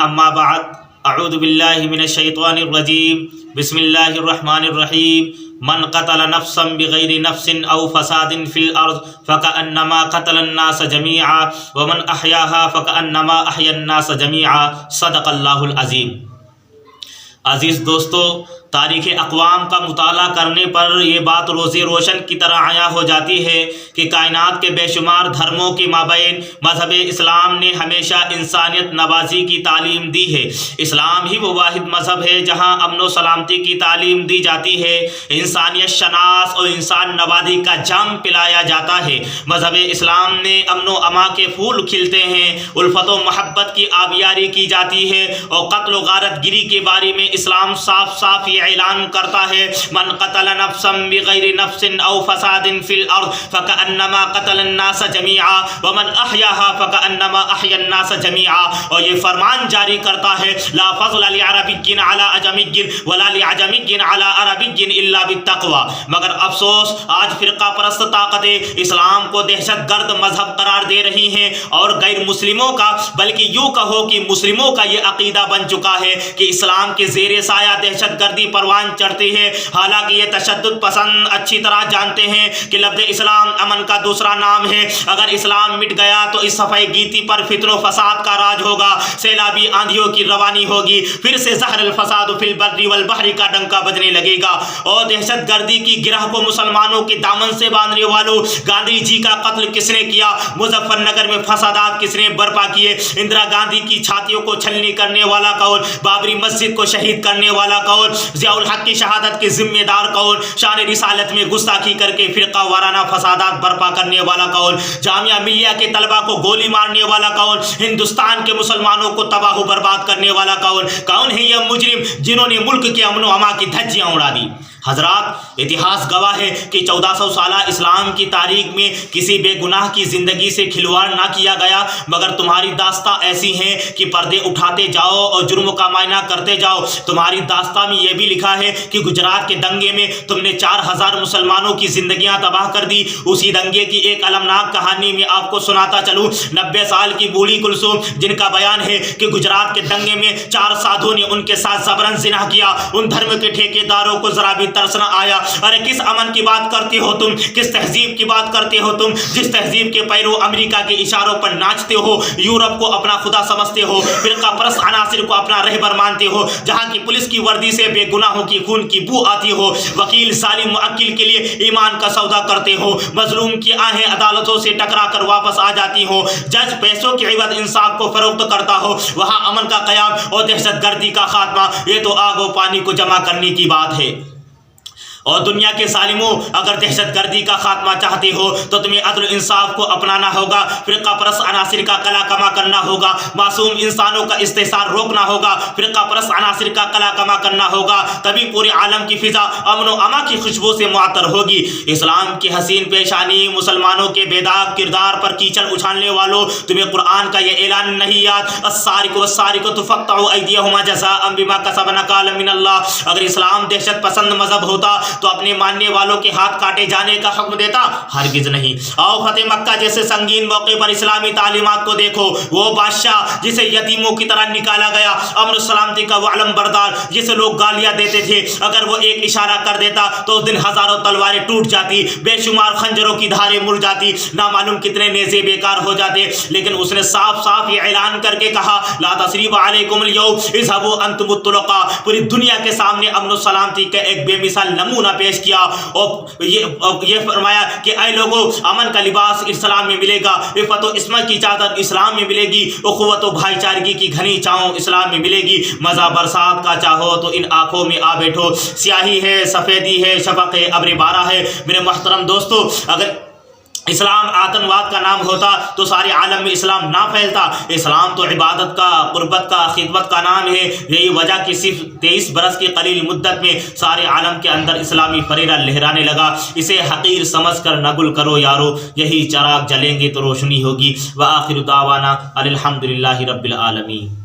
اما بعد اعوذ باللہ من الشیطان الرجیم بسم اللہ الرحمن الرحیم من قتل نفسا بغیر نفس او فساد فی الارض فکأنما قتل الناس جميعا ومن احیاها فکأنما احیا الناس جميعا صدق اللہ العظیم۔ عزیز دوستو، تاریخ اقوام کا مطالعہ کرنے پر یہ بات روزی روشن کی طرح عیاں ہو جاتی ہے کہ کائنات کے بے شمار دھرموں کے مابین مذہب اسلام نے ہمیشہ انسانیت نوازی کی تعلیم دی ہے۔ اسلام ہی وہ واحد مذہب ہے جہاں امن و سلامتی کی تعلیم دی جاتی ہے، انسانیت شناس اور انسان نوازی کا جام پلایا جاتا ہے۔ مذہب اسلام نے امن و امان کے پھول کھلتے ہیں، الفت و محبت کی آبیاری کی جاتی ہے، اور قتل و غارت گری کے بارے میں اسلام صاف صاف یہ اعلان کرتا ہے، من قتل نفسا بغیر نفس او فساد فی الارض فکأنما قتل الناس جميعا ومن احیاها فکأنما احیا الناس جميعا، اور یہ فرمان جاری کرتا ہے، لا فضل لعربی علی اعجمی ولا لعجمی علی عربی الا بالتقوی۔ مگر افسوس، آج فرقہ پرست طاقتیں اسلام کو دہشت گرد مذہب قرار دے رہی ہیں، اور غیر مسلموں کا، بلکہ یوں کہو کہ مسلموں کا یہ عقیدہ بن چکا ہے کہ اسلام کے زیر سایہ دہشت گردی پروان چڑھتی ہے۔ حالانکہ یہ تشدد پسند اچھی طرح جانتے ہیں کہ لفظ اسلام امن کا دوسرا نام ہے۔ اگر اسلام مٹ گیا تو اس صفحہ گیتی پر فتن و فساد کا راج ہوگا، سیلابی آندھیوں کی روانی ہوگی، پھر سے زہر الفساد فی البر والبحر کا ڈنکا بجنے لگے گا، اور دہشت گردی کی گرہ کو مسلمانوں کے دامن سے باندھنے والوں، گاندھی جی کا قتل کس نے کیا، مظفر نگر میں فسادات کس نے برپا کیے، اندرا گاندھی کی چھاتیوں کو چھلنی کرنے والا کون، بابری مسجد کو شہید کرنے والا کون، ضیاء الحق کی شہادت کے ذمہ دار کون، شان رسالت میں گستاخی کر کے فرقہ وارانہ فسادات برپا کرنے والا کون، جامعہ ملیہ کے طلبہ کو گولی مارنے والا کون، ہندوستان کے مسلمانوں کو تباہ و برباد کرنے والا کون ہے یہ مجرم جنہوں نے ملک کے امن و امان کی دھجیاں اڑا دی۔ حضرات، اتہاس گواہ ہے کہ 1400 سالہ اسلام کی تاریخ میں کسی بے گناہ کی زندگی سے کھلواڑ نہ کیا گیا، مگر تمہاری داستاں ایسی ہیں کہ پردے اٹھاتے جاؤ اور جرم کا معائنہ کرتے جاؤ۔ تمہاری داستاں میں یہ بھی لکھا ہے کہ گجرات کے دنگے میں تم نے 4000 مسلمانوں کی زندگیاں تباہ کر دی۔ اسی دنگے کی ایک المناک کہانی میں آپ کو سناتا چلوں۔ 90 سال کی بوڑھی کلثوم، جن کا بیان ہے کہ گجرات کے دنگے میں 4 سادھو نے ان کے ساتھ زبرن زنا کیا، ان دھرم کے ٹھیکیداروں کو ذرا بھی ترس نہ آیا۔ ارے کس امن کی بات کرتے ہو تم، کس تہذیب کی بات کرتے ہو تم، جس تہذیب کے پیرو امریکہ کے اشاروں پر ناچتے ہو، یورپ کو اپنا خدا سمجھتے ہو، فرقہ پرست عناصر کو اپنا رہبر مانتے ہو، جہاں کی پولیس کی وردی سے بے گناہوں کی خون کی بو آتی ہو، وکیل ظالم موکل کے لیے ایمان کا سودا کرتے ہو، مظلوم کی آہیں عدالتوں سے ٹکرا کر واپس آ جاتی ہو، جج پیسوں کے عوض انصاف کو فروخت کرتا ہو، وہاں امن کا قیام اور دہشت گردی کا خاتمہ، یہ تو آگ و پانی کو جمع کرنے کی بات ہے۔ اور دنیا کے ظالموں، اگر دہشت گردی کا خاتمہ چاہتے ہو تو تمہیں عدل انصاف کو اپنانا ہوگا، فرقہ پرست عناصر کا کلا کما کرنا ہوگا، معصوم انسانوں کا استحصال روکنا ہوگا، فرقہ پرست عناصر کا کلا کما کرنا ہوگا، تبھی پورے عالم کی فضا امن و امان کی خوشبو سے معطر ہوگی۔ اسلام کی حسین پیشانی، مسلمانوں کے بے داغ کردار پر کیچڑ اچھالنے والوں، تمہیں قرآن کا یہ اعلان نہیں یاد، السارق والسارقۃ فاقطعوا ایدیہما جزاء بما کسبا نکالا من اللہ؟ اگر اسلام دہشت پسند مذہب ہوتا تو اپنے ماننے والوں کے ہاتھ کاٹے جانے کا حکم دیتا؟ ہرگز نہیں۔ آؤ فتح مکہ جیسے سنگین موقع پر اسلامی تعلیمات کو دیکھو۔ وہ بادشاہ جسے یتیموں کی طرح نکالا گیا، امن و سلامتی کا وہ علم بردار جسے لوگ گالیاں دیتے تھے، اگر وہ ایک اشارہ کر دیتا تو اس دن ہزاروں تلواریں ٹوٹ جاتی، بے شمار خنجروں کی دھاریں مڑ جاتی، نامعلوم کتنے نیزے بیکار ہو جاتے، لیکن اس نے صاف صاف یہ اعلان کر کے کہا، لا تثریب علیکم اليوم اذهبوا انتم الطلقاء۔ پوری دنیا کے سامنے امن و سلامتی کا ایک بے مثال نمونہ پیش کیا، اور یہ فرمایا کہ اے لوگوں، امن کا لباس اسلام میں ملے گا، عفت و عصمت کی چادر اسلام میں ملے گی، اخوت و بھائی چارگی کی گھنی چھاؤں اسلام میں ملے گی۔ مزہ برسات کا چاہو تو ان آنکھوں میں آ بیٹھو، سیاہی ہے، سفیدی ہے، شفق ہے، ابر بارہ ہے۔ میرے محترم دوستو، اگر اسلام آتنواد کا نام ہوتا تو سارے عالم میں اسلام نہ پھیلتا۔ اسلام تو عبادت کا، قربت کا، خدمت کا نام ہے۔ یہی وجہ کہ صرف 23 برس کی قلیل مدت میں سارے عالم کے اندر اسلامی فریرہ لہرانے لگا۔ اسے حقیر سمجھ کر نہ گل کرو یارو، یہی چراغ جلیں گے تو روشنی ہوگی۔ وآخر دعوانا الحمدللہ رب العالمین۔